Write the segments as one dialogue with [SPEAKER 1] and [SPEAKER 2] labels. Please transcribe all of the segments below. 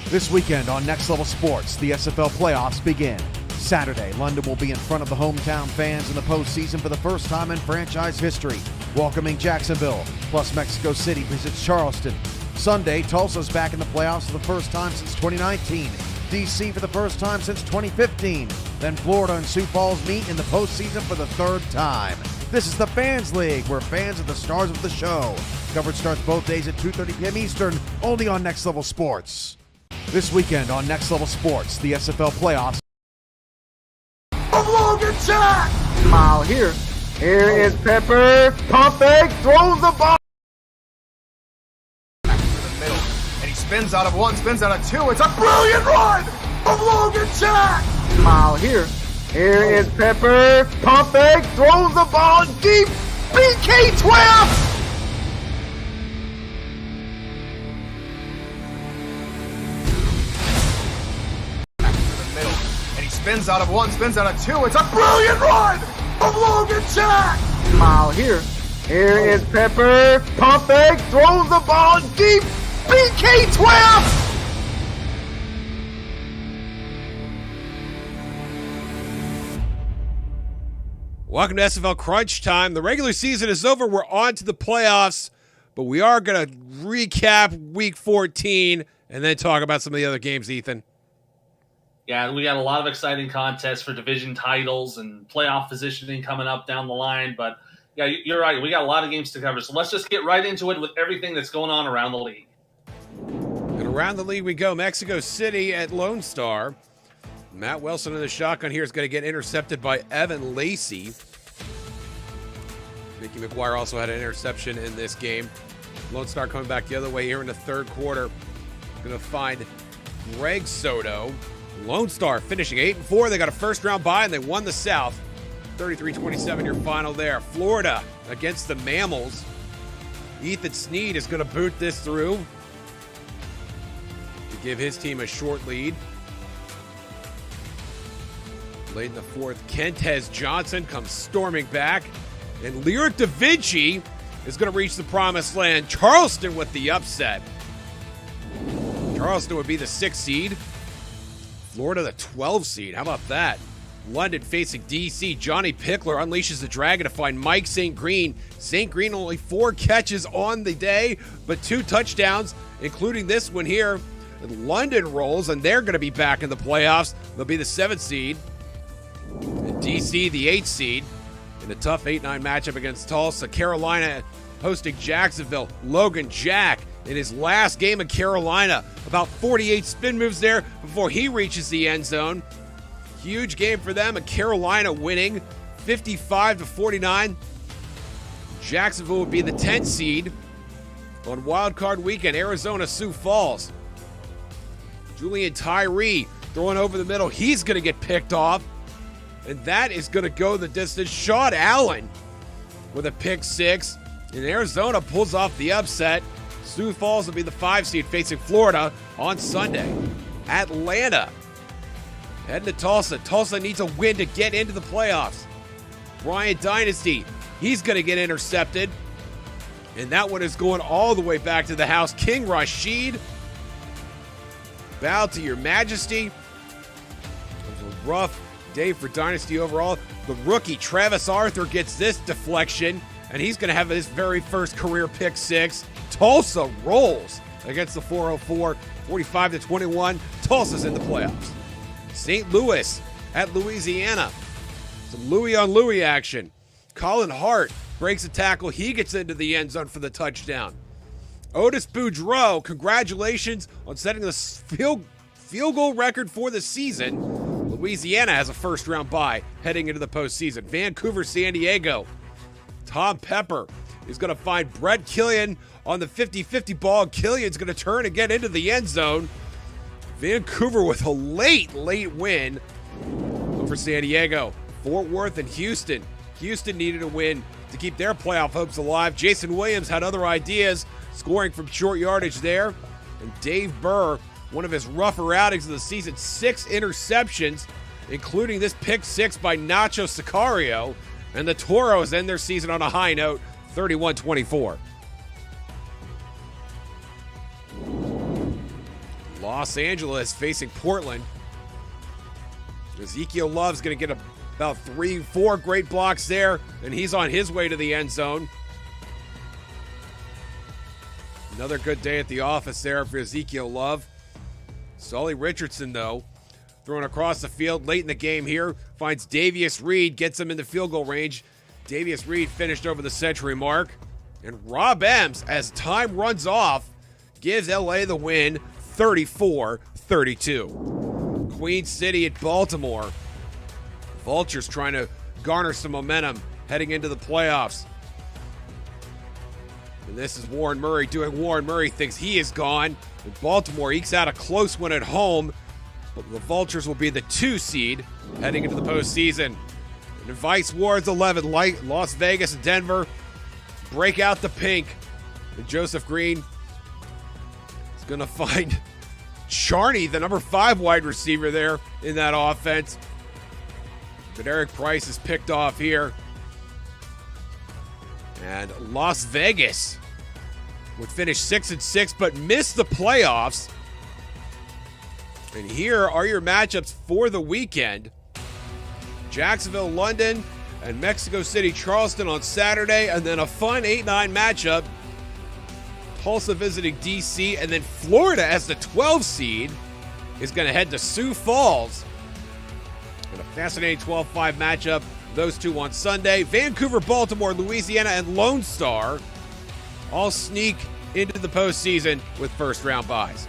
[SPEAKER 1] This weekend on Next Level Sports, the SFL playoffs begin. Saturday, London will be in front of the hometown fans in the postseason for the first time in franchise history, welcoming Jacksonville, plus Mexico City visits Charleston. Sunday, Tulsa's back in the playoffs for the first time since 2019, DC for the first time since 2015. Then Florida and Sioux Falls meet in the postseason for the third time. This is the Fans League, where fans are the stars of the show. Coverage starts both days at 2:30 p.m. Eastern, only on Next Level Sports. This weekend on Next Level Sports, the SFL playoffs.
[SPEAKER 2] Logan Jack! Mile here. Here is Pepper. Pump fake, throws the ball. Back to the middle. And he spins out of one, spins out of two. It's a brilliant run of Logan Jack! Mile here. Here is Pepper. Pump fake, throws the ball deep. BK 12! Spins out of one, spins out of two. It's a brilliant run of Logan Jack! Mile here. Here is Pepper. Pump fake, throws the ball deep. BK 12!
[SPEAKER 3] Welcome to SFL Crunch Time. The regular season is over. We're on to the playoffs, but we are going to recap Week 14 and then talk about some of the other games, Ethan.
[SPEAKER 4] Yeah, we got a lot of exciting contests for division titles and playoff positioning coming up down the line. But, yeah, you're right. We got a lot of games to cover. So let's just get right into it with everything that's going on around the league.
[SPEAKER 3] And around the league we go. Mexico City at Lone Star. Matt Wilson in the shotgun here is going to get intercepted by Evan Lacey. Mickey McGuire also had an interception in this game. Lone Star coming back the other way here in the third quarter. Going to find Greg Soto. Lone Star finishing 8-4. They got a first-round bye, and they won the South. 33-27 your final there. Florida against the Mammals. Ethan Sneed is going to boot this through to give his team a short lead. Late in the fourth, Kentez Johnson comes storming back. And Lyric Da Vinci is going to reach the promised land. Charleston with the upset. Charleston would be the 6th seed. Florida, the 12 seed. How about that? London facing DC. Johnny Pickler unleashes the dragon to find Mike St. Green. St. Green only 4 catches on the day, but 2 touchdowns, including this one here. And London rolls, and they're going to be back in the playoffs. They'll be the 7th seed. And DC, the 8th seed. In a tough 8-9 matchup against Tulsa. Carolina hosting Jacksonville. Logan Jack in his last game in Carolina. About 48 spin moves there before he reaches the end zone. Huge game for them, and Carolina winning 55-49. Jacksonville would be the 10th seed on Wild Card Weekend. Arizona, Sioux Falls. Julian Tyree throwing over the middle. He's going to get picked off, and that is going to go the distance. Sean Allen with a pick 6, and Arizona pulls off the upset. Sioux Falls will be the 5 seed facing Florida on Sunday. Atlanta heading to Tulsa. Tulsa needs a win to get into the playoffs. Bryant Dynasty, he's going to get intercepted. And that one is going all the way back to the house. King Rashid, bow to your majesty. It was a rough day for Dynasty overall. The rookie Travis Arthur gets this deflection, and he's going to have his very first career pick 6. Tulsa rolls against the 404, 45-21. Tulsa's in the playoffs. St. Louis at Louisiana. Some Louis on Louis action. Colin Hart breaks a tackle. He gets into the end zone for the touchdown. Otis Boudreaux, congratulations on setting the field goal record for the season. Louisiana has a first-round bye heading into the postseason. Vancouver, San Diego. Tom Pepper is going to find Brett Killian on the 50-50 ball. Killian's going to turn and get into the end zone. Vancouver with a late win over San Diego. Fort Worth and Houston. Houston needed a win to keep their playoff hopes alive. Jason Williams had other ideas, scoring from short yardage there. And Dave Burr, one of his rougher outings of the season, 6 interceptions, including this pick 6 by Nacho Sicario. And the Toros end their season on a high note, 31-24. Los Angeles facing Portland. Ezekiel Love's going to get about 3-4 great blocks there, and he's on his way to the end zone. Another good day at the office there for Ezekiel Love. Sully Richardson, though, throwing across the field late in the game here, finds Davius Reed, gets him in the field goal range. Davius Reed finished over the century mark. And Rob Ems, as time runs off, gives LA the win 34-32. Queen City at Baltimore. Vultures trying to garner some momentum heading into the playoffs. And this is Warren Murray doing Warren Murray thinks he is gone. And Baltimore ekes out a close one at home. But the Vultures will be the 2 seed heading into the postseason. And Vice Ward's 11, Las Vegas and Denver break out the pink. And Joseph Green is going to find Charney, the number 5 wide receiver there in that offense. But Eric Price is picked off here. And Las Vegas would finish 6-6 but miss the playoffs. And here are your matchups for the weekend. Jacksonville, London, and Mexico City, Charleston on Saturday, and then a fun 8-9 matchup. Tulsa visiting DC, and then Florida as the 12 seed is going to head to Sioux Falls. And a fascinating 12-5 matchup. Those two on Sunday. Vancouver, Baltimore, Louisiana, and Lone Star all sneak into the postseason with first-round byes.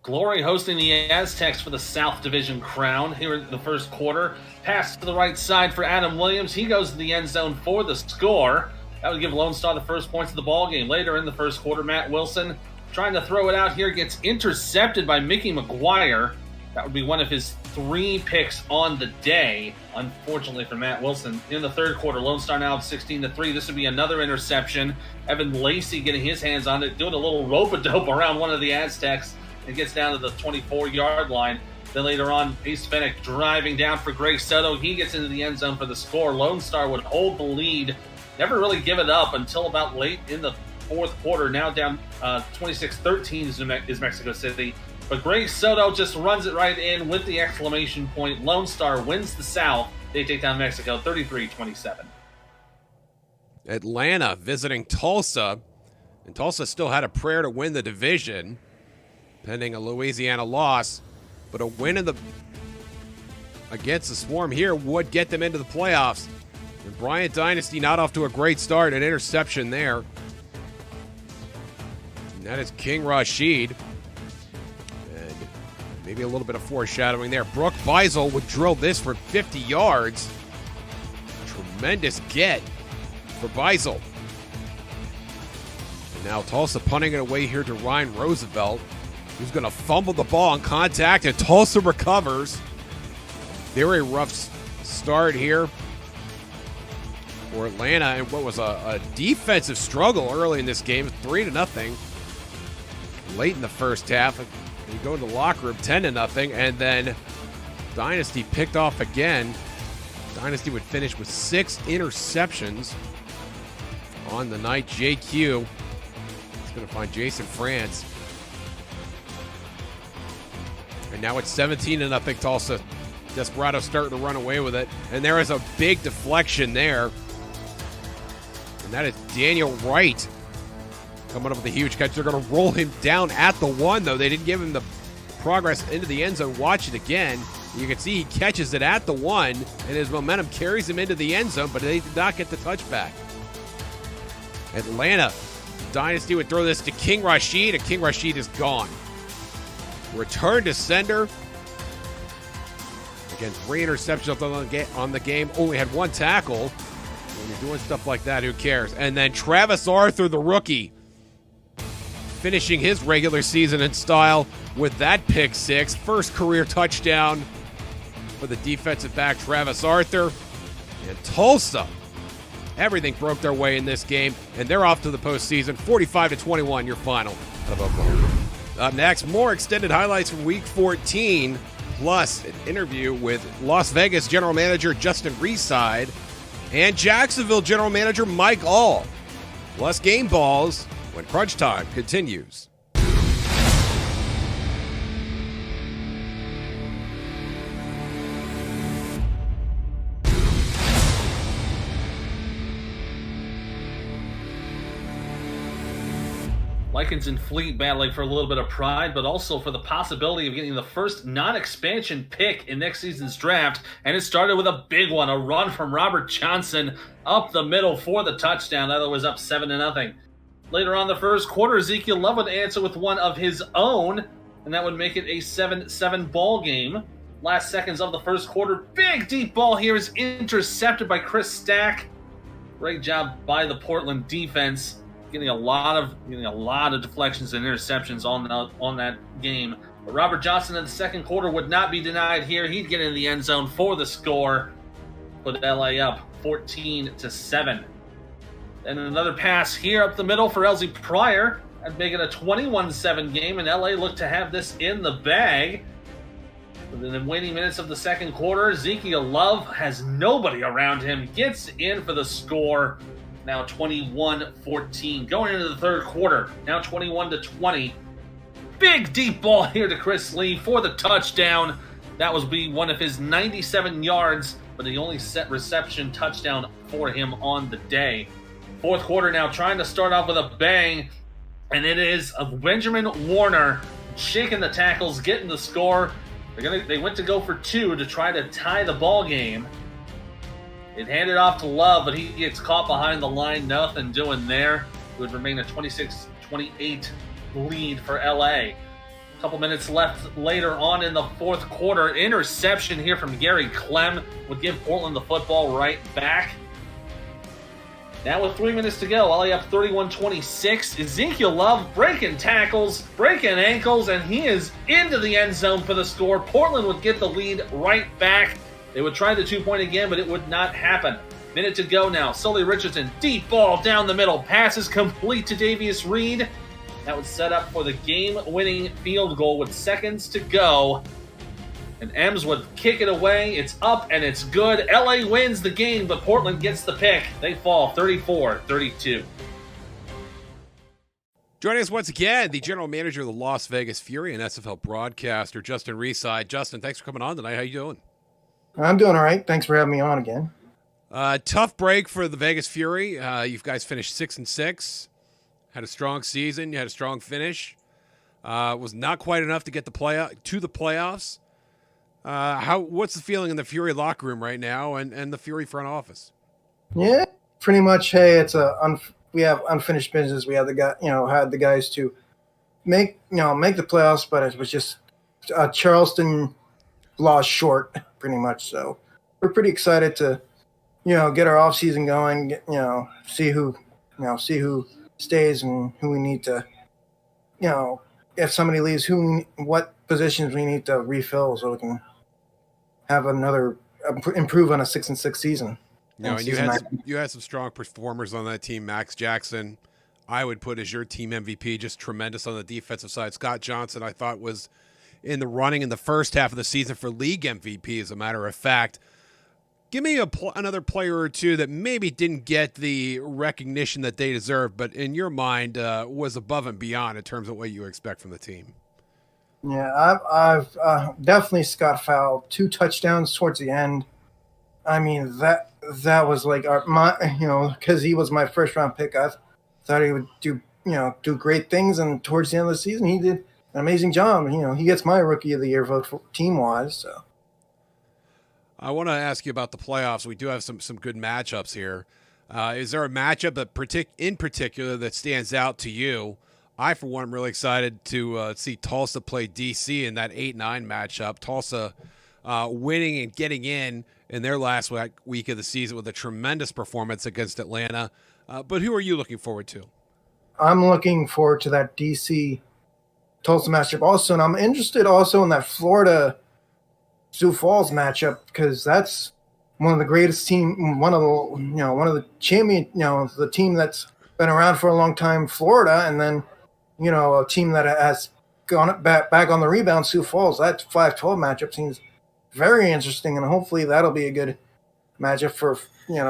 [SPEAKER 4] Glory hosting the Aztecs for the South Division crown here in the first quarter. Pass to the right side for Adam Williams. He goes to the end zone for the score. That would give Lone Star the first points of the ball game. Later in the first quarter, Matt Wilson trying to throw it out here, gets intercepted by Mickey McGuire. That would be one of his 3 picks on the day, unfortunately for Matt Wilson. In the third quarter, Lone Star now up 16-3. This would be another interception. Evan Lacey getting his hands on it, doing a little rope-a-dope around one of the Aztecs, and gets down to the 24-yard line. Then later on, Ace Fennick driving down for Greg Soto. He gets into the end zone for the score. Lone Star would hold the lead, never really give it up until about late in the fourth quarter. Now down 26-13 is Mexico City. But Greg Soto just runs it right in with the exclamation point. Lone Star wins the South. They take down Mexico 33-27.
[SPEAKER 3] Atlanta visiting Tulsa. And Tulsa still had a prayer to win the division, pending a Louisiana loss. But a win against the Swarm here would get them into the playoffs. And Bryant Dynasty not off to a great start. An interception there. And that is King Rashid. And maybe a little bit of foreshadowing there. Brooke Beisel would drill this for 50 yards. Tremendous get for Beisel. And now Tulsa punting it away here to Ryan Roosevelt, who's going to fumble the ball on contact, and Tulsa recovers. Very rough start here for Atlanta, and what was a defensive struggle early in this game, 3-0. Late in the first half, and you go to the locker room 10-0, and then Dynasty picked off again. Dynasty would finish with 6 interceptions on the night. JQ is going to find Jason France. And now it's 17-0 Tulsa. Desperado starting to run away with it. And there is a big deflection there. And that is Daniel Wright coming up with a huge catch. They're going to roll him down at the 1, though. They didn't give him the progress into the end zone. Watch it again. You can see he catches it at the 1, and his momentum carries him into the end zone, but they did not get the touchback. Atlanta Dynasty would throw this to King Rashid, and King Rashid is gone. Return to sender. Again, 3 interceptions on the game. Only had 1 tackle. When you're doing stuff like that, who cares? And then Travis Arthur, the rookie, finishing his regular season in style with that pick 6. First career touchdown for the defensive back, Travis Arthur. And Tulsa, everything broke their way in this game, and they're off to the postseason. 45-21, your final of Oklahoma. Up next, more extended highlights from Week 14, plus an interview with Las Vegas General Manager Justin Reeside and Jacksonville General Manager Mike All. plus game balls when crunch time continues.
[SPEAKER 4] Lycans and Fleet battling for a little bit of pride, but also for the possibility of getting the first non-expansion pick in next season's draft. And it started with a big one, a run from Robert Johnson up the middle for the touchdown. That was up 7-0. Later on the first quarter, Ezekiel Love would answer with one of his own, and that would make it a 7-7 ball game. Last seconds of the first quarter, big deep ball here is intercepted by Chris Stack. Great job by the Portland defense. Getting a lot of deflections and interceptions on that game. But Robert Johnson in the second quarter would not be denied here. He'd get in the end zone for the score. Put LA up 14-7. And another pass here up the middle for Elsie Pryor. That'd make it a 21-7 game, and LA looked to have this in the bag. But in the waning minutes of the second quarter, Ezekiel Love has nobody around him. Gets in for the score. Now 21-14. Going into the third quarter, now 21-20. Big deep ball here to Chris Lee for the touchdown. That was one of his 97 yards, but the only set reception touchdown for him on the day. Fourth quarter now trying to start off with a bang, and it is of Benjamin Warner shaking the tackles, getting the score. They went to go for two to try to tie the ball game. It handed off to Love, but he gets caught behind the line. Nothing doing there. It would remain a 26-28 lead for LA. A couple minutes left later on in the fourth quarter. Interception here from Gary Clem would give Portland the football right back. Now with 3 minutes to go, LA up 31-26. Ezekiel Love breaking tackles, breaking ankles, and he is into the end zone for the score. Portland would get the lead right back. They would try the 2-point again, but it would not happen. Minute to go now. Sully Richardson, deep ball down the middle. Passes complete to Davius Reed. That would set up for the game-winning field goal with seconds to go. And Ems would kick it away. It's up and it's good. LA wins the game, but Portland gets the pick. They fall 34-32.
[SPEAKER 3] Joining us once again, the general manager of the Las Vegas Fury and SFL broadcaster, Justin Reside. Justin, thanks for coming on tonight. How you doing?
[SPEAKER 5] I'm doing all right. Thanks for having me on again.
[SPEAKER 3] Tough break for the Vegas Fury. You guys finished 6-6. Had a strong season. You had a strong finish. Was not quite enough to get the playoffs. What's the feeling in the Fury locker room right now and the Fury front office?
[SPEAKER 5] Yeah, pretty much. Hey, it's we have unfinished business. We have had the guys to make the playoffs, but it was just Charleston lost short, pretty much. So we're pretty excited to get our off season going. See who stays and who we need to if somebody leaves, what positions we need to refill so we can have another improve on a 6-6 season.
[SPEAKER 3] And you had some strong performers on that team. Max Jackson, I would put as your team MVP, just tremendous on the defensive side. Scott Johnson, I thought, was in the running in the first half of the season for league MVP, as a matter of fact. Give me another player or two that maybe didn't get the recognition that they deserve, but in your mind was above and beyond in terms of what you expect from the team.
[SPEAKER 5] Yeah, I've definitely Scott Fowl, 2 touchdowns towards the end. I mean, that was like because he was my first round pick. I thought he would do great things, and towards the end of the season, he did an amazing job. He gets my rookie of the year vote for team-wise. So
[SPEAKER 3] I want to ask you about the playoffs. We do have some good matchups here. Is there a matchup that in particular that stands out to you? I, for one, am really excited to see Tulsa play DC in that 8-9 matchup. Tulsa winning and getting in their last week of the season with a tremendous performance against Atlanta. But who are you looking forward to?
[SPEAKER 5] I'm looking forward to that DC Tulsa matchup also, and I'm interested also in that Florida Sioux Falls matchup because that's one of the greatest team, one of the champion, the team that's been around for a long time, Florida, and then a team that has gone back on the rebound, Sioux Falls. That 5-12 matchup seems very interesting, and hopefully that'll be a good matchup for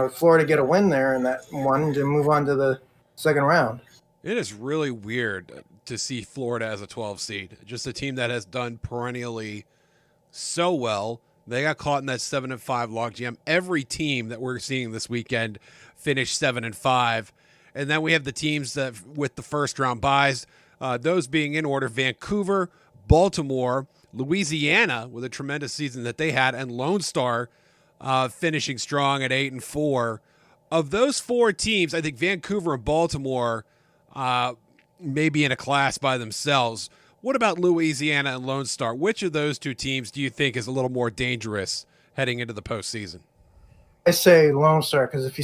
[SPEAKER 5] Florida to get a win there in that one to move on to the second round.
[SPEAKER 3] It is really weird to see Florida as a 12 seed. Just a team that has done perennially so well. They got caught in that 7-5 logjam. Every team that we're seeing this weekend finished 7-5. And then we have the teams that with the first round buys, those being in order: Vancouver, Baltimore, Louisiana with a tremendous season that they had, and Lone Star finishing strong at 8-4. Of those four teams, I think Vancouver and Baltimore may be in a class by themselves. What about Louisiana and Lone Star? Which of those two teams do you think is a little more dangerous heading into the postseason?
[SPEAKER 5] I say Lone Star, because if you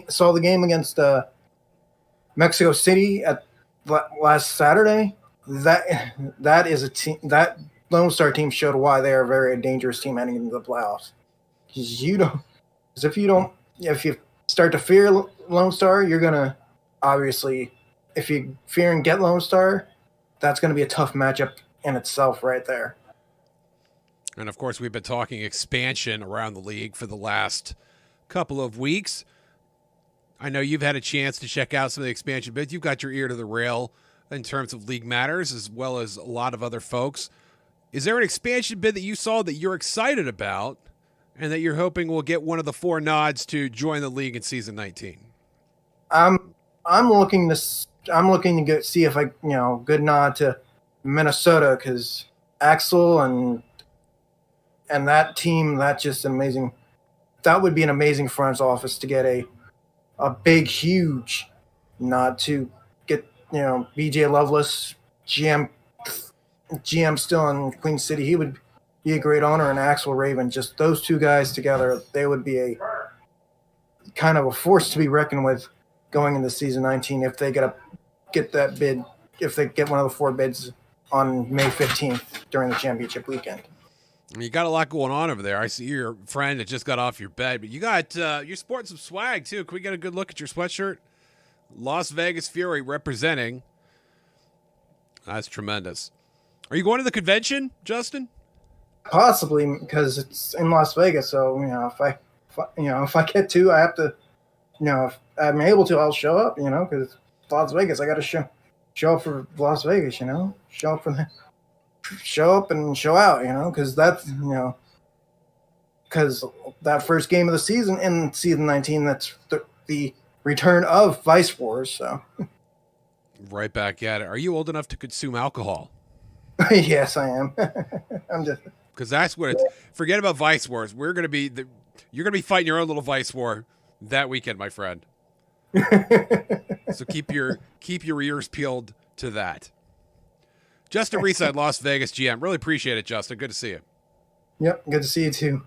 [SPEAKER 5] saw the game against Mexico City at last Saturday, that is a team, that Lone Star team showed why they are a very dangerous team heading into the playoffs. Because if you start to fear Lone Star, you're gonna obviously, if you fear and get Lone Star, that's going to be a tough matchup in itself right there.
[SPEAKER 3] And, of course, we've been talking expansion around the league for the last couple of weeks. I know you've had a chance to check out some of the expansion bids. You've got your ear to the rail in terms of League Matters, as well as a lot of other folks. Is there an expansion bid that you saw that you're excited about and that you're hoping will get one of the four nods to join the league in season 19?
[SPEAKER 5] I'm looking to see if good nod to Minnesota, because Axel and that team, that's just amazing. That would be an amazing front office to get a big, huge nod to get, BJ Loveless, GM still in Queen City. He would be a great honor, and Axel Raven. Just those two guys together, they would be a kind of a force to be reckoned with going into season 19 if they get that bid, if they get one of the four bids on May 15th during the championship weekend.
[SPEAKER 3] You got a lot going on over there. I see your friend that just got off your bed, but you got you're sporting some swag too. Can we get a good look at your sweatshirt? Las Vegas Fury representing. That's tremendous. Are you going to the convention, Justin?
[SPEAKER 5] Possibly, because it's in Las Vegas. So if I get to, I have to. If I'm able to, I'll show up. Because it's Las Vegas. I got to show up for Las Vegas. Show up and show out. Because that's because that first game of the season in season 19, that's the return of Vice Wars. So
[SPEAKER 3] right back at it. Are you old enough to consume alcohol?
[SPEAKER 5] Yes, I am. I'm just
[SPEAKER 3] because that's what it's. Forget about Vice Wars. You're going to be fighting your own little Vice War that weekend, my friend. So keep your ears peeled to that. Justin Reeside, Las Vegas GM. Really appreciate it, Justin. Good to see you.
[SPEAKER 5] Yep, good to see you too.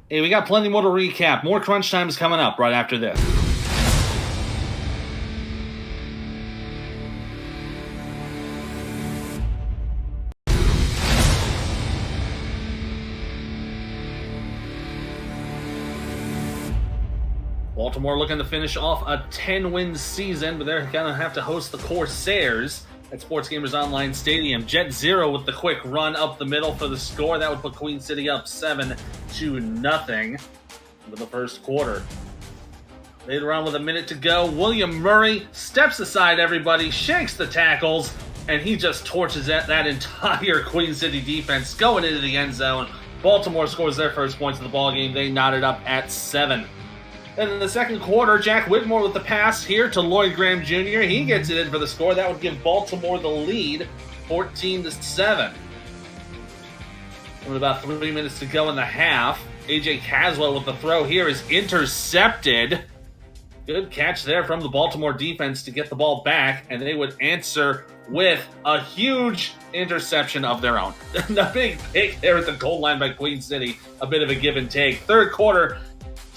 [SPEAKER 4] Hey, we got plenty more to recap. More crunch time is coming up right after this. Baltimore looking to finish off a 10-win season, but they're going to have to host the Corsairs at Sports Gamers Online Stadium. Jet Zero with the quick run up the middle for the score. That would put Queen City up 7-0 into the first quarter. Later on with a minute to go, William Murray steps aside everybody, shakes the tackles, and he just torches that entire Queen City defense going into the end zone. Baltimore scores their first points of the ballgame. They knotted up at 7. Then in the second quarter, Jack Whitmore with the pass here to Lloyd Graham Jr. He gets it in for the score. That would give Baltimore the lead, 14-7. With about 3 minutes to go in the half, A.J. Caswell with the throw here is intercepted. Good catch there from the Baltimore defense to get the ball back, and they would answer with a huge interception of their own. The big pick there at the goal line by Queen City. A bit of a give and take. Third quarter,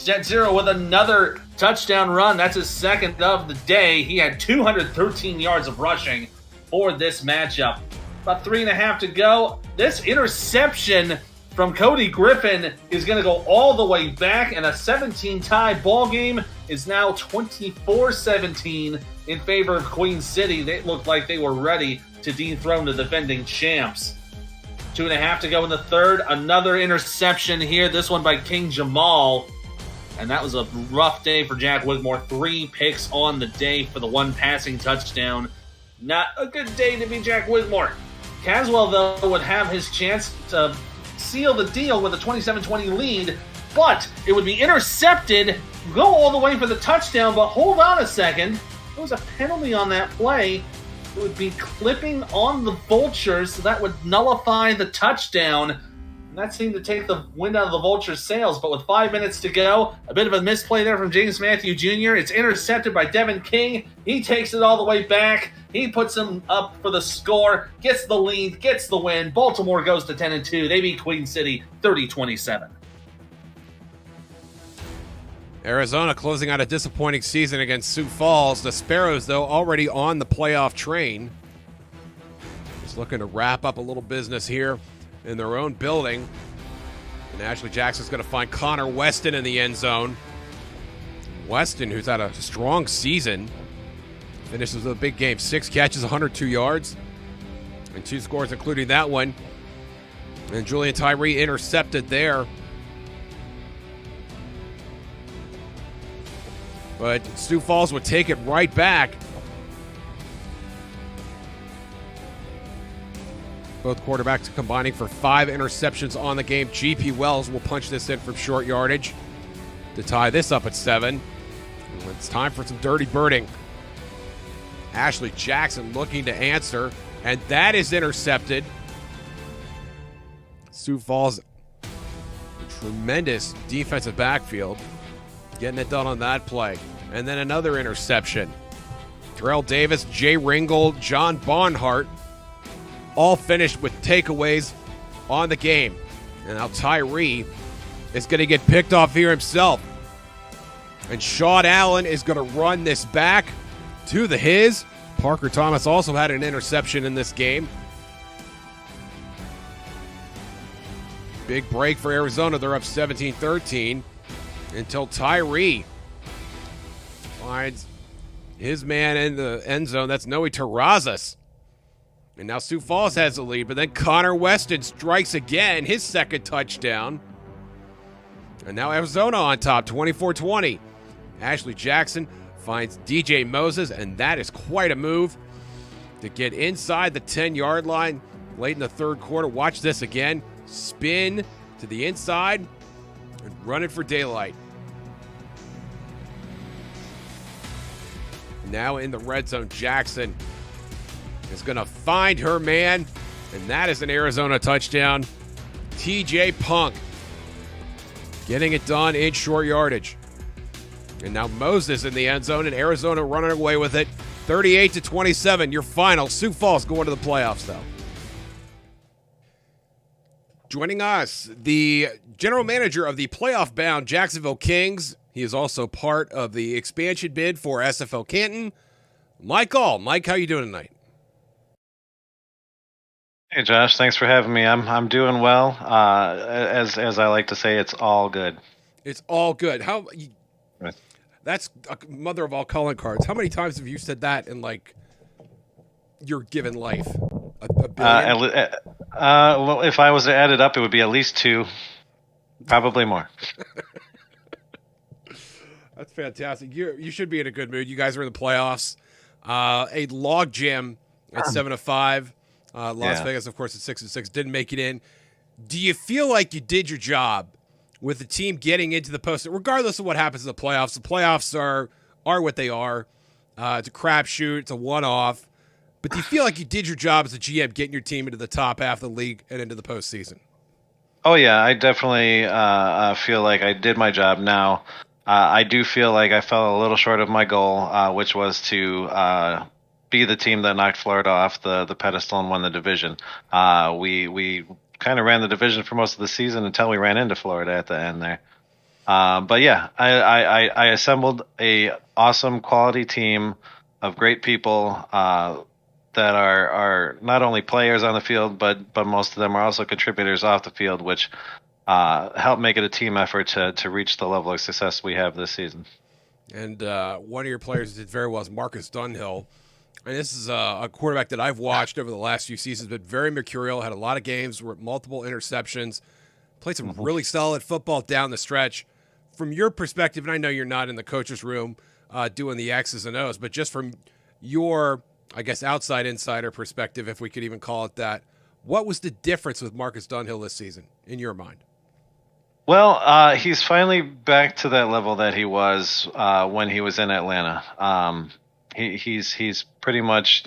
[SPEAKER 4] Jet Zero with another touchdown run. That's his second of the day. He had 213 yards of rushing for this matchup. About 3.5 to go. This interception from Cody Griffin is going to go all the way back, and a 17-tie ball game is now 24-17 in favor of Queen City. They looked like they were ready to dethrone the defending champs. 2.5 to go in the third. Another interception here, this one by King Jamal. and that was a rough day for Jack Wigmore. 3 picks on the day for the 1 passing touchdown. Not a good day to be Jack Wigmore. Caswell, though, would have his chance to seal the deal with a 27-20 lead, but it would be intercepted, go all the way for the touchdown, but hold on a second. There was a penalty on that play. It would be clipping on the Vultures, so that would nullify the touchdown. And that seemed to take the wind out of the Vultures' sails. But with 5 minutes to go, a bit of a misplay there from James Matthew Jr. It's intercepted by Devin King. He takes it all the way back. He puts him up for the score, gets the lead, gets the win. Baltimore goes to 10-2. They beat Queen City 30-27.
[SPEAKER 3] Arizona closing out a disappointing season against Sioux Falls. The Sparrows, though, already on the playoff train. Just looking to wrap up a little business here in their own building. And Ashley Jackson's going to find Connor Weston in the end zone. Weston, who's had a strong season, finishes with a big game. 6 catches, 102 yards, and 2 scores, including that one. And Julian Tyree intercepted there. But Sioux Falls would take it right back. Both quarterbacks combining for 5 interceptions on the game. GP Wells will punch this in from short yardage to tie this up at 7. And it's time for some dirty birding. Ashley Jackson looking to answer, and that is intercepted. Sioux Falls, a tremendous defensive backfield, getting it done on that play. And then another interception. Terrell Davis, Jay Ringgold, John Barnhart, all finished with takeaways on the game. And now Tyree is going to get picked off here himself. And Sean Allen is going to run this back to the his. Parker Thomas also had an interception in this game. Big break for Arizona. They're up 17-13 until Tyree finds his man in the end zone. That's Noe Terrazas. And now Sioux Falls has the lead, but then Connor Weston strikes again, his second touchdown. And now Arizona on top, 24-20. Ashley Jackson finds DJ Moses, and that is quite a move to get inside the 10-yard line late in the third quarter. Watch this again. Spin to the inside and run it for daylight. Now in the red zone, Jackson is going to find her man, and that is an Arizona touchdown. TJ Punk getting it done in short yardage. And now Moses in the end zone, and Arizona running away with it. 38-27, your final. Sioux Falls going to the playoffs, though. Joining us, the general manager of the playoff-bound Jacksonville Kings. He is also part of the expansion bid for SFL Canton. Mike All. Mike, how you doing tonight?
[SPEAKER 6] Hey Josh, thanks for having me. I'm doing well. As I like to say, it's all good.
[SPEAKER 3] It's all good.
[SPEAKER 6] Right.
[SPEAKER 3] That's a mother of all calling cards. How many times have you said that in like your given life? A billion?
[SPEAKER 6] Well, if I was to add it up, it would be at least 2, probably more.
[SPEAKER 3] That's fantastic. You should be in a good mood. You guys are in the playoffs. A log jam at 7-5. Las Vegas, of course, at 6-6. Didn't make it in. Do you feel like you did your job with the team getting into the post? Regardless of what happens in the playoffs are what they are. It's a crapshoot. It's a one-off. But do you feel like you did your job as a GM, getting your team into the top half of the league and into the postseason?
[SPEAKER 6] Oh yeah, I definitely feel like I did my job. Now, I do feel like I fell a little short of my goal, which was to be the team that knocked Florida off the pedestal and won the division. We kind of ran the division for most of the season until we ran into Florida at the end there. But yeah, I assembled a awesome quality team of great people that are not only players on the field, but most of them are also contributors off the field, which help make it a team effort to reach the level of success we have this season.
[SPEAKER 3] And one of your players that did very well is Marcus Dunhill. And this is a quarterback that I've watched over the last few seasons, but very mercurial, had a lot of games, multiple interceptions, played some really solid football down the stretch. from your perspective, and I know you're not in the coach's room doing the X's and O's, but just from your, I guess, outside insider perspective, if we could even call it that, what was the difference with Marcus Dunhill this season in your mind?
[SPEAKER 6] Well, he's finally back to that level that he was when he was in Atlanta. He's pretty much,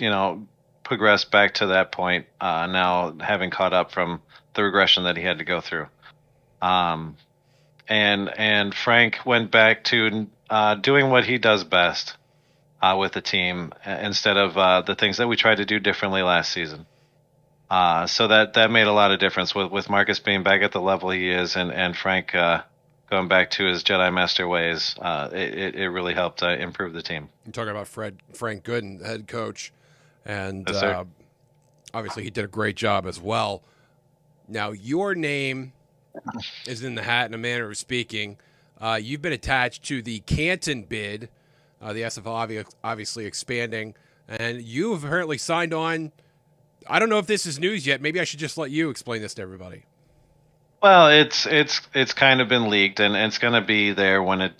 [SPEAKER 6] progressed back to that point now, having caught up from the regression that he had to go through. And Frank went back to doing what he does best with the team instead of the things that we tried to do differently last season. So that made a lot of difference with Marcus being back at the level he is, and Frank going back to his Jedi Master ways. It really helped improve the team.
[SPEAKER 3] You're talking about Frank Gooden, head coach, and
[SPEAKER 6] Yes,
[SPEAKER 3] obviously he did a great job as well. Now, your name is in the hat in a manner of speaking. You've been attached to the Canton bid, the SFL obviously expanding, and you've apparently signed on. I don't know if this is news yet. Maybe I should just let you explain this to everybody.
[SPEAKER 6] Well, it's kind of been leaked, and it's going to be there when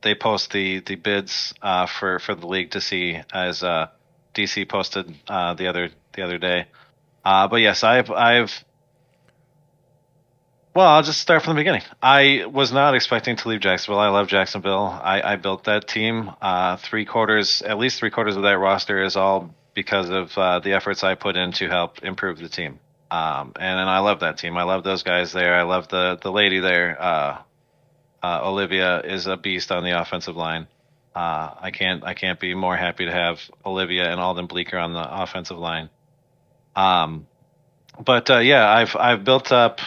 [SPEAKER 6] they post the bids for the league to see, as DC posted the other day. But yes, well, I'll just start from the beginning. I was not expecting to leave Jacksonville. I love Jacksonville. I built that team. At least three quarters of that roster is all because of the efforts I put in to help improve the team. And I love that team. I love those guys there. I love the lady there. Olivia is a beast on the offensive line. I can't be more happy to have Olivia and Alden Bleeker on the offensive line. But I've built up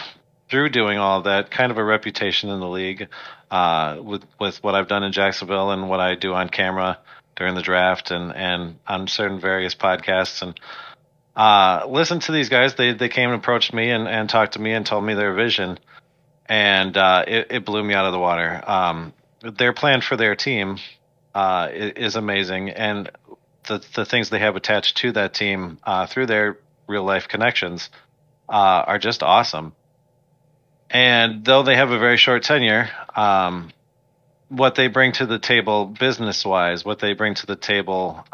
[SPEAKER 6] through doing all of that kind of a reputation in the league with what I've done in Jacksonville and what I do on camera during the draft and on certain various podcasts, and listen to these guys. They came and approached me and talked to me and told me their vision, and it blew me out of the water. Their plan for their team is amazing, and the things they have attached to that team through their real life connections are just awesome. And though they have a very short tenure, what they bring to the table business-wise, what they bring to the table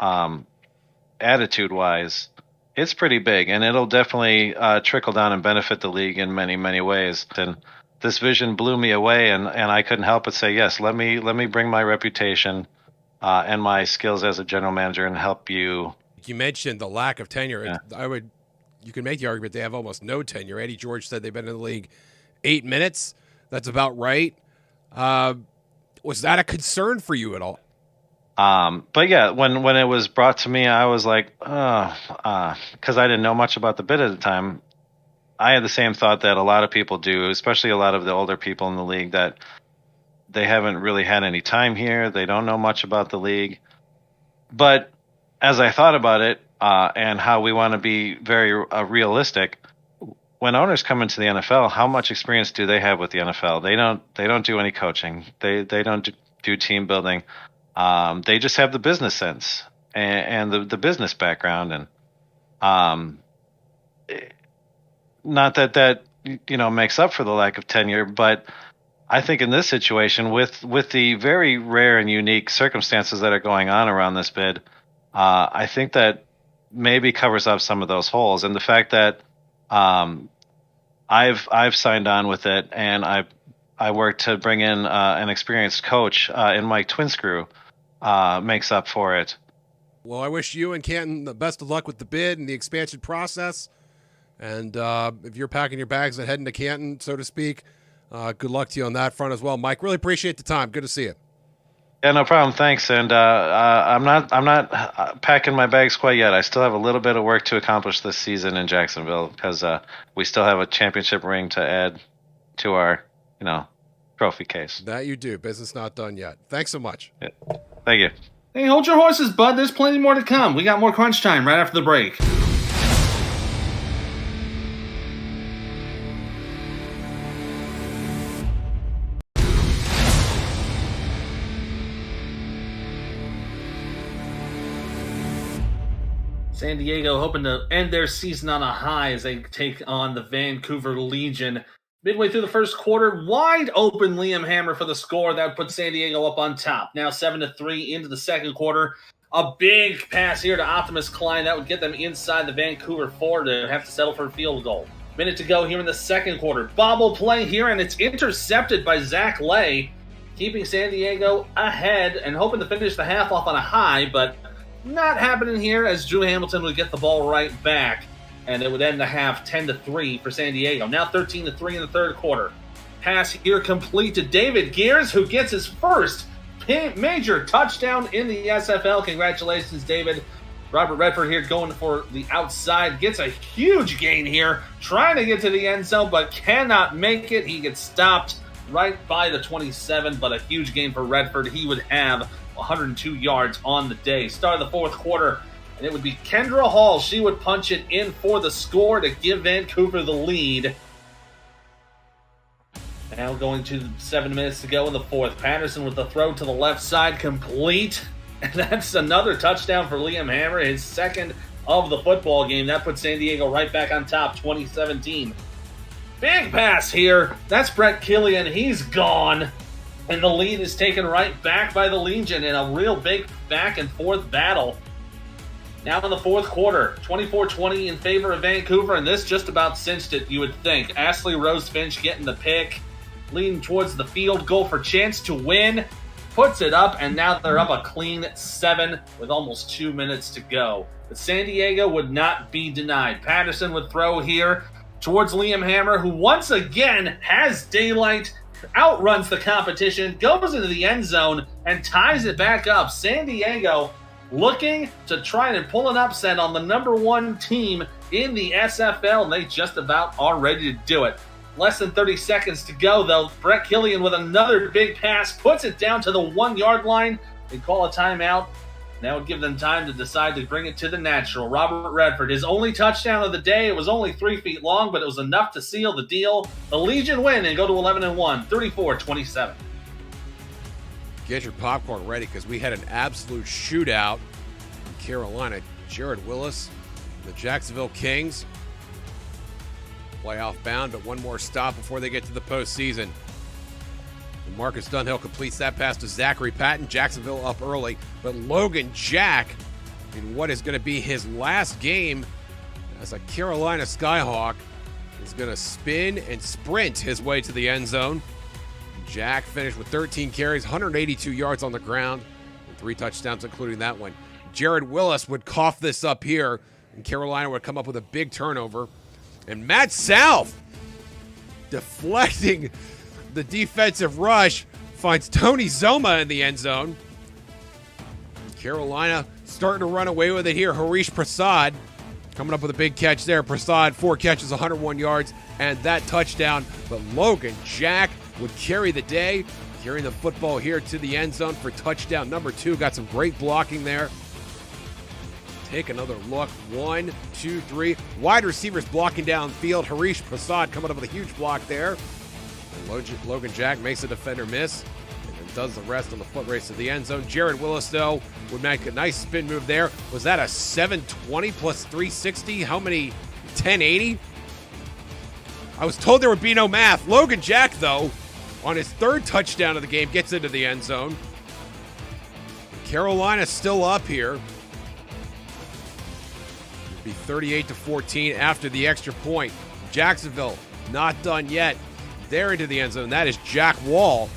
[SPEAKER 6] attitude-wise, it's pretty big, and it'll definitely trickle down and benefit the league in many, many ways. And this vision blew me away, and I couldn't help but say, yes, let me bring my reputation and my skills as a general manager and help you.
[SPEAKER 3] You mentioned the lack of tenure.
[SPEAKER 6] Yeah.
[SPEAKER 3] You can make the argument they have almost no tenure. Eddie George said they've been in the league 8 minutes. That's about right. Was that a concern for you at all?
[SPEAKER 6] But yeah, when it was brought to me, I was like, because I didn't know much about the bid at the time. I had the same thought that a lot of people do, especially a lot of the older people in the league, that they haven't really had any time here. They don't know much about the league. But as I thought about it, and how we want to be very realistic, when owners come into the NFL, how much experience do they have with the NFL? They don't do any coaching. They don't do team building. They just have the business sense and the business background, and not that makes up for the lack of tenure, but I think in this situation, with the very rare and unique circumstances that are going on around this bid, I think that maybe covers up some of those holes, and the fact that I've signed on with it, and I worked to bring in an experienced coach in Mike Twinscrew makes up for it.
[SPEAKER 3] Well, I wish you and Canton the best of luck with the bid and the expansion process. And if you're packing your bags and heading to Canton, so to speak, good luck to you on that front as well. Mike, really appreciate the time. Good to see you.
[SPEAKER 6] Yeah, no problem. Thanks. And I'm not packing my bags quite yet. I still have a little bit of work to accomplish this season in Jacksonville because we still have a championship ring to add to our, trophy case.
[SPEAKER 3] That you do. Business not done yet. Thanks so much.
[SPEAKER 6] Yeah. Thank you.
[SPEAKER 4] Hey, hold your horses, bud. There's plenty more to come. We got more crunch time right after the break. San Diego hoping to end their season on a high as they take on the Vancouver Legion Midway through the first quarter, wide open Liam Hammer for the score. That would put San Diego up on top. Now 7-3 into the second quarter. A big pass here to Optimus Klein. That would get them inside the Vancouver 4 to have to settle for a field goal. Minute to go here in the second quarter. Bobble play here, and it's intercepted by Zach Lay, keeping San Diego ahead and hoping to finish the half off on a high, but not happening here as Drew Hamilton would get the ball right back, and it would end the half 10-3 for San Diego. Now 13-3 in the third quarter. Pass here complete to David Gears, who gets his first major touchdown in the SFL. Congratulations, David. Robert Redford here going for the outside. Gets a huge gain here, trying to get to the end zone, but cannot make it. He gets stopped right by the 27, but a huge gain for Redford. He would have 102 yards on the day. Start of the fourth quarter, and it would be Kendra Hall. She would punch it in for the score to give Vancouver the lead. Now going to 7 minutes to go in the fourth. Patterson with the throw to the left side, complete. And that's another touchdown for Liam Hammer, his second of the football game. That puts San Diego right back on top, 2017. Big pass here. That's Brett Killian. He's gone. And the lead is taken right back by the Legion in a real big back and forth battle. Now in the fourth quarter, 24-20 in favor of Vancouver, and this just about cinched it, you would think. Ashley Rose Finch getting the pick, leading towards the field goal for chance to win. Puts it up, and now they're up a clean 7 with almost 2 minutes to go. But San Diego would not be denied. Patterson would throw here towards Liam Hammer, who once again has daylight, outruns the competition, goes into the end zone, and ties it back up. San Diego looking to try and pull an upset on the number 1 team in the SFL, and they just about are ready to do it. Less than 30 seconds to go, though. Brett Killian with another big pass puts it down to the 1-yard line. They call a timeout. That would give them time to decide to bring it to the natural. Robert Redford, his only touchdown of the day. It was only 3 feet long, but it was enough to seal the deal. The Legion win and go to 11-1, 34-27.
[SPEAKER 3] Get your popcorn ready because we had an absolute shootout in Carolina. Jared Willis, the Jacksonville Kings, playoff bound, but one more stop before they get to the postseason. And Marcus Dunhill completes that pass to Zachary Patton. Jacksonville up early, but Logan Jack, in what is going to be his last game as a Carolina Skyhawk, is going to spin and sprint his way to the end zone. Jack finished with 13 carries, 182 yards on the ground, and 3 touchdowns, including that one. Jared Willis would cough this up here, and Carolina would come up with a big turnover. And Matt South, deflecting the defensive rush, finds Tony Zoma in the end zone. Carolina starting to run away with it here. Harish Prasad coming up with a big catch there. Prasad, 4 catches, 101 yards, and that touchdown. But Logan Jack would carry the day, carrying the football here to the end zone for touchdown number 2. Got some great blocking there. Take another look. 1, 2, 3. Wide receivers blocking downfield. Harish Prasad coming up with a huge block there. And Logan Jack makes the defender miss and does the rest on the foot race to the end zone. Jared Willis, though, would make a nice spin move there. Was that a 720 plus 360? How many? 1080? I was told there would be no math. Logan Jack, though, on his 3rd touchdown of the game, gets into the end zone. Carolina's still up here. 38-14 after the extra point. Jacksonville not done yet. They're into the end zone. That is Jack Wall.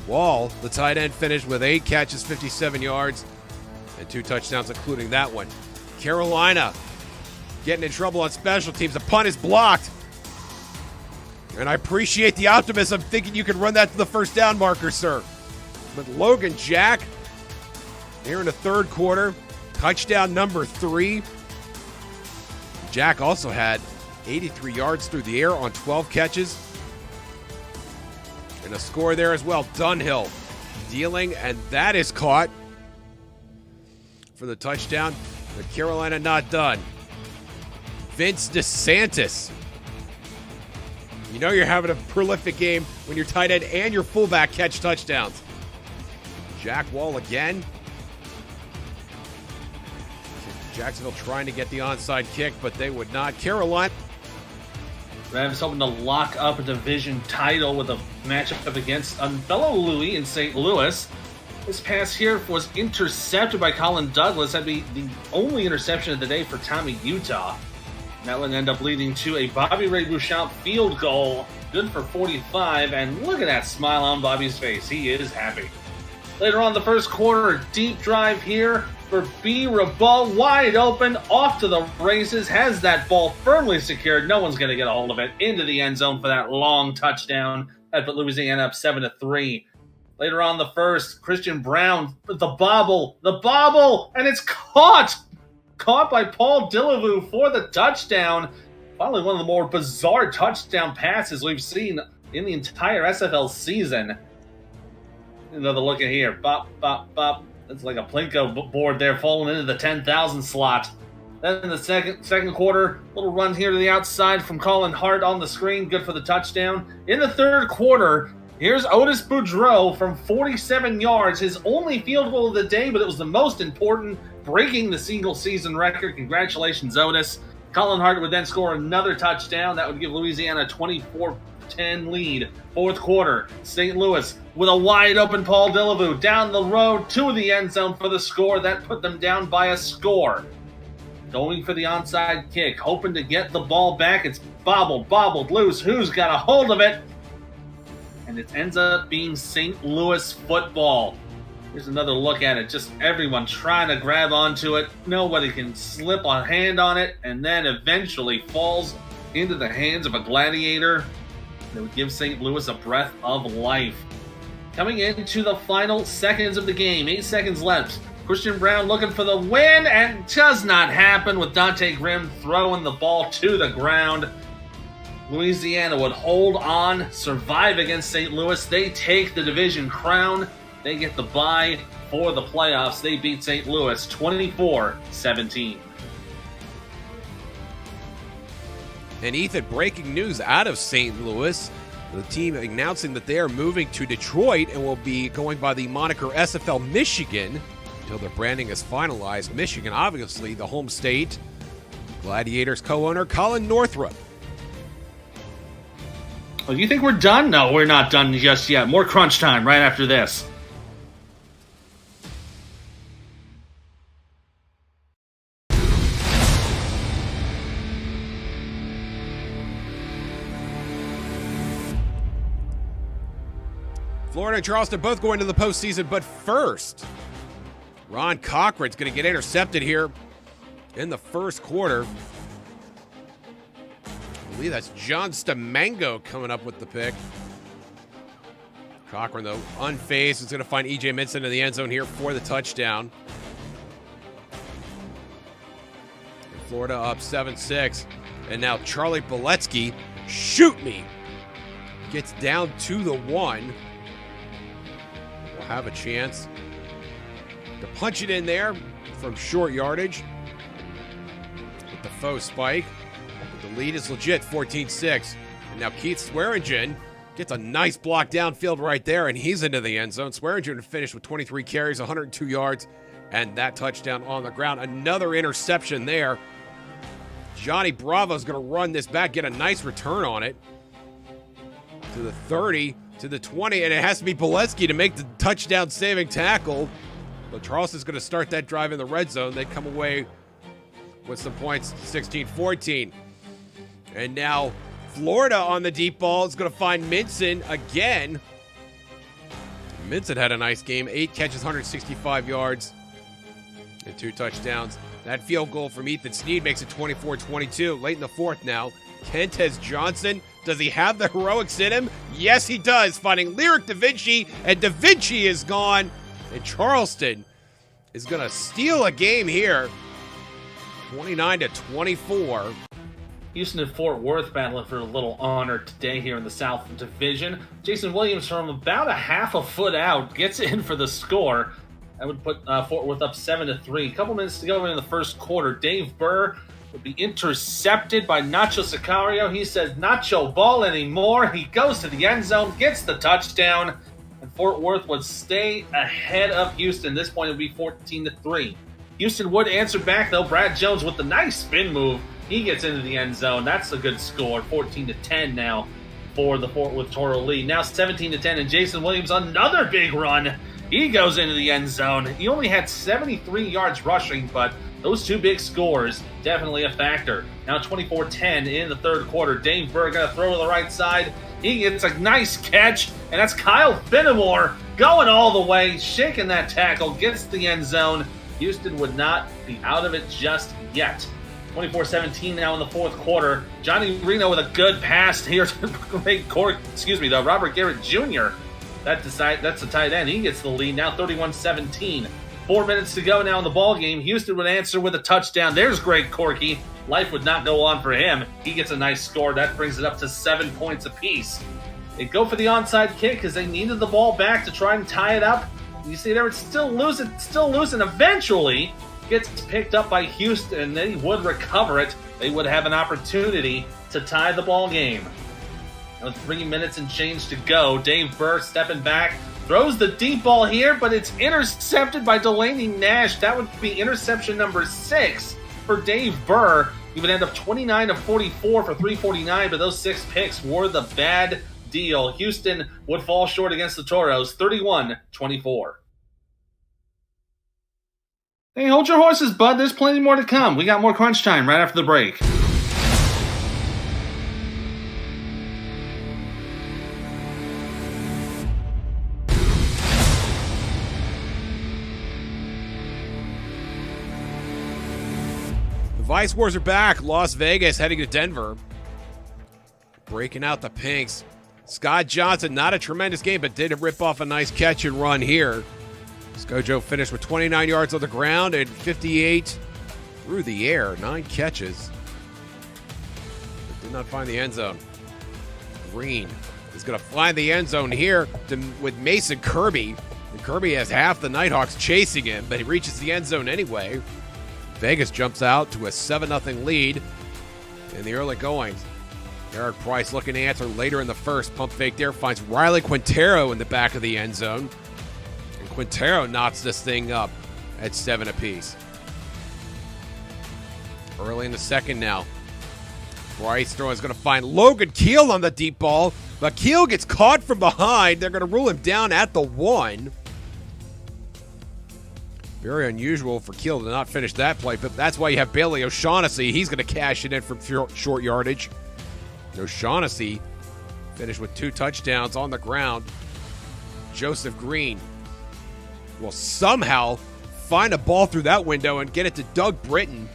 [SPEAKER 3] Wall, the tight end, finished with 8 catches, 57 yards, and 2 touchdowns, including that one. Carolina getting in trouble on special teams. The punt is blocked. And I appreciate the optimism, thinking you can run that to the first down marker, sir. But Logan Jack, here in the third quarter, touchdown number 3. Jack also had 83 yards through the air on 12 catches. And a score there as well. Dunhill dealing, and that is caught for the touchdown. But Carolina not done. Vince DeSantis. You know you're having a prolific game when your tight end and your fullback catch touchdowns. Jack Wall again. Jacksonville trying to get the onside kick, but they would not. Carolina
[SPEAKER 4] Revs hoping to lock up a division title with a matchup up against fellow Louis in St. Louis. This pass here was intercepted by Colin Douglas. That'd be the only interception of the day for Tommy Utah. And that would end up leading to a Bobby Ray Bouchant field goal. Good for 45, and look at that smile on Bobby's face. He is happy. Later on in the first quarter, a deep drive here for B. Rabal, wide open, off to the races, has that ball firmly secured. No one's going to get a hold of it. Into the end zone for that long touchdown. That put Louisiana up 7-3. Later on in the first, Christian Brown, the bobble, and it's caught! Caught by Paul Dillevue for the touchdown. Probably one of the more bizarre touchdown passes we've seen in the entire SFL season. Another look at here. Bop, bop, bop. It's like a Plinko board there falling into the 10,000 slot. Then in the second quarter, little run here to the outside from Colin Hart on the screen. Good for the touchdown. In the third quarter, here's Otis Boudreau from 47 yards. His only field goal of the day, but it was the most important, breaking the single season record. Congratulations, Otis. Colin Hart would then score another touchdown. That would give Louisiana a 24-10 lead. Fourth quarter, St. Louis with a wide open Paul Dillevue down the road to the end zone for the score. That put them down by a score. Going for the onside kick, hoping to get the ball back. It's bobbled loose. Who's got a hold of it? And it ends up being St. Louis football. Here's another look at it. Just everyone trying to grab onto it. Nobody can slip a hand on it, and then eventually falls into the hands of a gladiator that would give St. Louis a breath of life. Coming into the final seconds of the game, 8 seconds left. Christian Brown looking for the win, and does not happen with Dante Grimm throwing the ball to the ground. Louisiana would hold on, survive against St. Louis. They take the division crown. They get the bye for the playoffs. They beat St. Louis 24-17.
[SPEAKER 3] And Ethan, breaking news out of St. Louis. The team announcing that they are moving to Detroit and will be going by the moniker SFL Michigan until their branding is finalized. Michigan, obviously, the home state. Gladiators co-owner Colin Northrup.
[SPEAKER 4] Oh, you think we're done? No, we're not done just yet. More crunch time right after this.
[SPEAKER 3] Florida and Charleston both going to the postseason, but first, Ron Cochran's going to get intercepted here in the first quarter. I believe that's John Stamango coming up with the pick. Cochran, though, unfazed, is going to find E.J. Minson in the end zone here for the touchdown. And Florida up 7-6. And now Charlie Beletsky, shoot me, gets down to the 1. Will have a chance to punch it in there from short yardage with the faux spike. But the lead is legit, 14-6. And now Keith Swearingen gets a nice block downfield right there, and he's into the end zone. Swearingen finished with 23 carries, 102 yards, and that touchdown on the ground. Another interception there. Johnny Bravo's going to run this back, get a nice return on it. To the 30, to the 20, and it has to be Beletsky to make the touchdown-saving tackle. But Charleston's going to start that drive in the red zone. They come away with some points, 16-14. And now Florida on the deep ball is going to find Minson again. Minson had a nice game, 8 catches, 165 yards, and 2 touchdowns. That field goal from Ethan Snead makes it 24-22. Late in the fourth now. Kentez Johnson, does he have the heroics in him? Yes, he does. Finding Lyric Da Vinci, and Da Vinci is gone. And Charleston is going to steal a game here, 29-24.
[SPEAKER 4] Houston and Fort Worth battling for a little honor today here in the South Division. Jason Williams from about a half a foot out gets in for the score. That would put Fort Worth up 7-3. A couple minutes to go in the first quarter. Dave Burr would be intercepted by Nacho Sicario. He says, "Nacho ball anymore." He goes to the end zone, gets the touchdown, and Fort Worth would stay ahead of Houston. At this point, it would be 14-3. Houston would answer back, though. Brad Jones with the nice spin move. He gets into the end zone. That's a good score. 14-10 now for the Fort Worth Toro lead. Now 17-10, and Jason Williams, another big run. He goes into the end zone. He only had 73 yards rushing, but those two big scores, definitely a factor. Now 24-10 in the third quarter. Dave Burr going to throw to the right side. He gets a nice catch, and that's Kyle Finnemore going all the way, shaking that tackle, gets the end zone. Houston would not be out of it just yet. 24-17 now in the fourth quarter. Johnny Reno with a good pass here to Robert Garrett Jr. That's the tight end. He gets the lead now, 31-17. 4 minutes to go now in the ball game. Houston would answer with a touchdown. There's Greg Corky. Life would not go on for him. He gets a nice score. That brings it up to 7 points apiece. They go for the onside kick because they needed the ball back to try and tie it up. You see there, it's still loose. Eventually gets picked up by Houston, and they would recover it. They would have an opportunity to tie the ball game. Now 3 minutes and change to go. Dave Burr stepping back, throws the deep ball here, but it's intercepted by Delaney Nash. That would be interception number 6 for Dave Burr. He would end up 29 of 44 for 349, but those 6 picks were the bad deal. Houston would fall short against the Toros, 31-24. Hey, hold your horses, bud. There's plenty more to come. We got more crunch time right after the break.
[SPEAKER 3] The Vice Wars are back. Las Vegas heading to Denver. Breaking out the Pinks. Scott Johnson, not a tremendous game, but did rip off a nice catch and run here. Scojo finished with 29 yards on the ground and 58 through the air. 9 catches. But did not find the end zone. Green is going to find the end zone here with Mason Kirby. And Kirby has half the Nighthawks chasing him, but he reaches the end zone anyway. Vegas jumps out to a 7-0 lead in the early goings. Eric Price looking to answer later in the first. Pump fake there, finds Riley Quintero in the back of the end zone. And Quintero knocks this thing up at 7 apiece. Early in the second now. Price throw is going to find Logan Keel on the deep ball. But Keel gets caught from behind. They're going to rule him down at the 1. Very unusual for Keel to not finish that play, but that's why you have Bailey O'Shaughnessy. He's going to cash it in from short yardage. O'Shaughnessy finished with 2 touchdowns on the ground. Joseph Green will somehow find a ball through that window and get it to Doug Britton.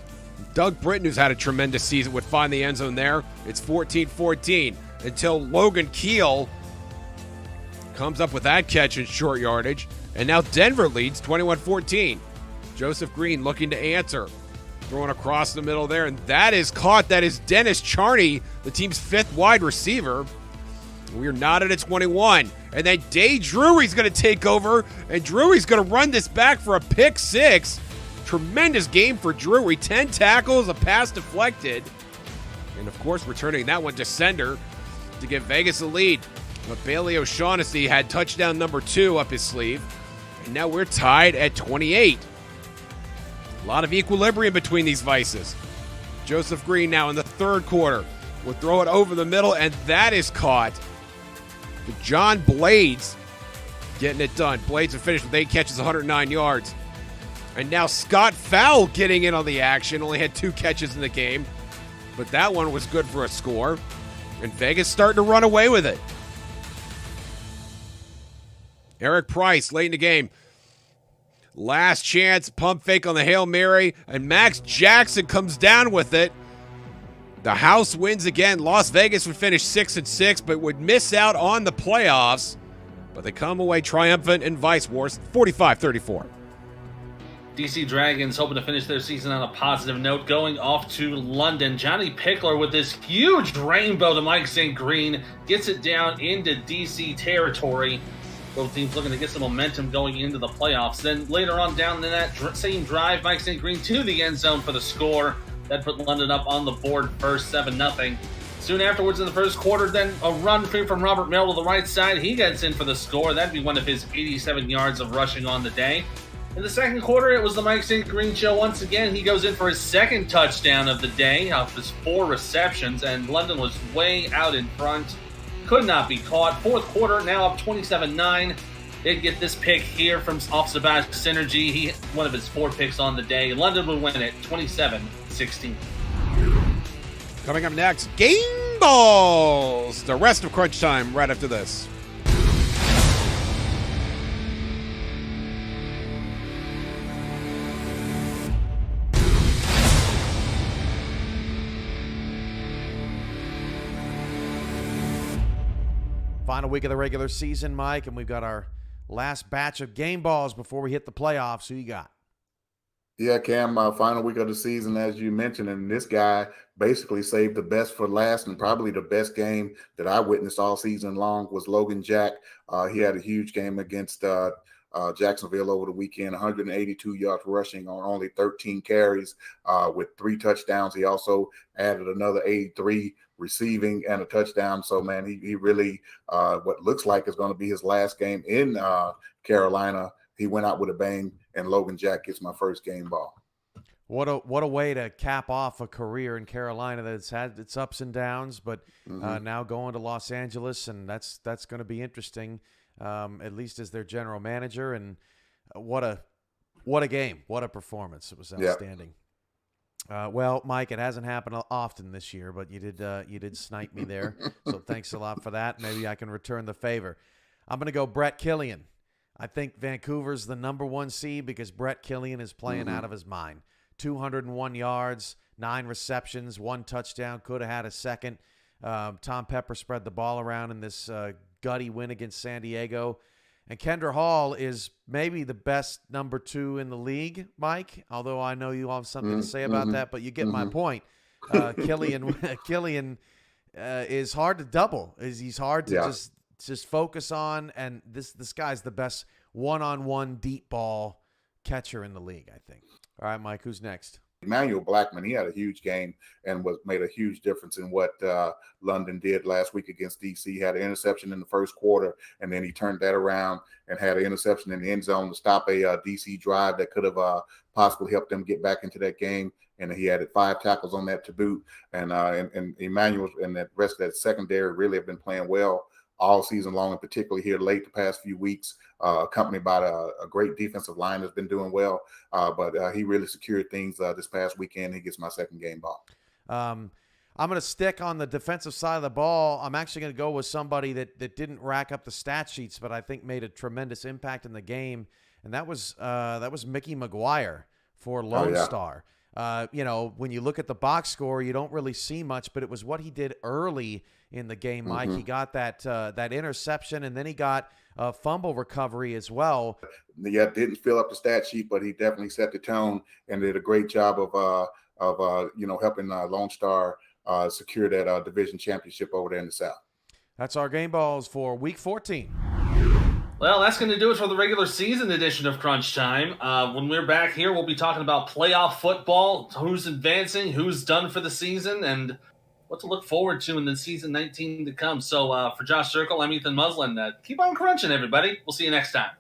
[SPEAKER 3] Doug Britton, who's had a tremendous season, would find the end zone there. It's 14-14 until Logan Keel comes up with that catch in short yardage. And now Denver leads 21-14. Joseph Green looking to answer. Throwing across the middle there, and that is caught. That is Dennis Charney, the team's 5th wide receiver. We're knotted at 21. And then Day Drury's going to take over, and Drury's going to run this back for a pick 6. Tremendous game for Drury. 10 tackles, a pass deflected. And, of course, returning that one to Sender to give Vegas a lead. But Bailey O'Shaughnessy had touchdown number 2 up his sleeve. And now we're tied at 28. A lot of equilibrium between these Vices. Joseph Green now in the third quarter will throw it over the middle, and that is caught. But John Blades getting it done. Blades have finished with 8 catches, 109 yards. And now Scott Fowle getting in on the action. Only had 2 catches in the game, but that one was good for a score. And Vegas starting to run away with it. Eric Price late in the game. Last chance, pump fake on the Hail Mary, and Max Jackson comes down with it. The house wins again. Las Vegas would finish 6-6, but would miss out on the playoffs. But they come away triumphant in Vice Wars, 45-34.
[SPEAKER 4] DC Dragons hoping to finish their season on a positive note, going off to London. Johnny Pickler with this huge rainbow to Mike St. Green gets it down into DC territory. Both teams looking to get some momentum going into the playoffs. Then later on down in that same drive, Mike St. Green to the end zone for the score. That put London up on the board first, 7-0. Soon afterwards in the first quarter, then a run free from Robert Mill to the right side. He gets in for the score. That'd be one of his 87 yards of rushing on the day. In the second quarter, it was the Mike St. Green show once again. He goes in for his second touchdown of the day off his 4 receptions, and London was way out in front. Could not be caught. Fourth quarter, now up 27-9. They'd get this pick here from off Sebastian Synergy. One of his 4 picks on the day. London would win it 27-16.
[SPEAKER 3] Coming up next, Game Balls. The rest of Crunch Time right after this.
[SPEAKER 1] Final week of the regular season, Mike, and we've got our last batch of game balls before we hit the playoffs. Who you got?
[SPEAKER 7] Yeah, Cam, final week of the season, as you mentioned, and this guy basically saved the best for last, and probably the best game that I witnessed all season long was Logan Jack. He had a huge game against Jacksonville over the weekend, 182 yards rushing on only 13 carries with 3 touchdowns. He also added another 83 receiving and a touchdown. So, man, he really, what looks like is going to be his last game in Carolina. He went out with a bang, and Logan Jack gets my first game ball.
[SPEAKER 1] What a way to cap off a career in Carolina that's had its ups and downs, but now going to Los Angeles, and that's going to be interesting, at least as their general manager. And what a game, what a performance! It was outstanding. Well, Mike, it hasn't happened often this year, but you did snipe me there, so thanks a lot for that. Maybe I can return the favor. I'm going to go Brett Killian. I think Vancouver's the #1 seed because Brett Killian is playing out of his mind. 201 yards, 9 receptions, 1 touchdown, could have had a second. Tom Pepper spread the ball around in this gutty win against San Diego. And Kendra Hall is maybe the best -- in the league, Mike, although I know you have something to say about that, but you get my point. Killian is hard to double. He's hard to just focus on, and this guy's the best one-on-one deep ball catcher in the league, I think. All right, Mike, who's next?
[SPEAKER 7] Emmanuel Blackman, he had a huge game and made a huge difference in what London did last week against DC. He had an interception in the first quarter, and then he turned that around and had an interception in the end zone to stop a DC drive that could have possibly helped them get back into that game. And he added 5 tackles on that to boot. And Emmanuel and the rest of that secondary really have been playing well all season long, and particularly here late the past few weeks, accompanied by a great defensive line that's been doing well. But he really secured things this past weekend. He gets my second game ball.
[SPEAKER 1] I'm going to stick on the defensive side of the ball. I'm actually going to go with somebody that didn't rack up the stat sheets, but I think made a tremendous impact in the game, and that was Mickey McGuire for Lone Star. When you look at the box score, you don't really see much, but it was what he did early in the game, Mike. He got that interception, and then he got a fumble recovery as well.
[SPEAKER 7] Yeah, didn't fill up the stat sheet, but he definitely set the tone and did a great job of helping Lone Star secure that division championship over there in the South.
[SPEAKER 1] That's our game balls for Week 14.
[SPEAKER 4] Well, that's going to do it for the regular season edition of Crunch Time. When we're back here, we'll be talking about playoff football, who's advancing, who's done for the season, and what to look forward to in the season 19 to come. So for Josh Circle, I'm Ethan Muslin. Keep on crunching, everybody. We'll see you next time.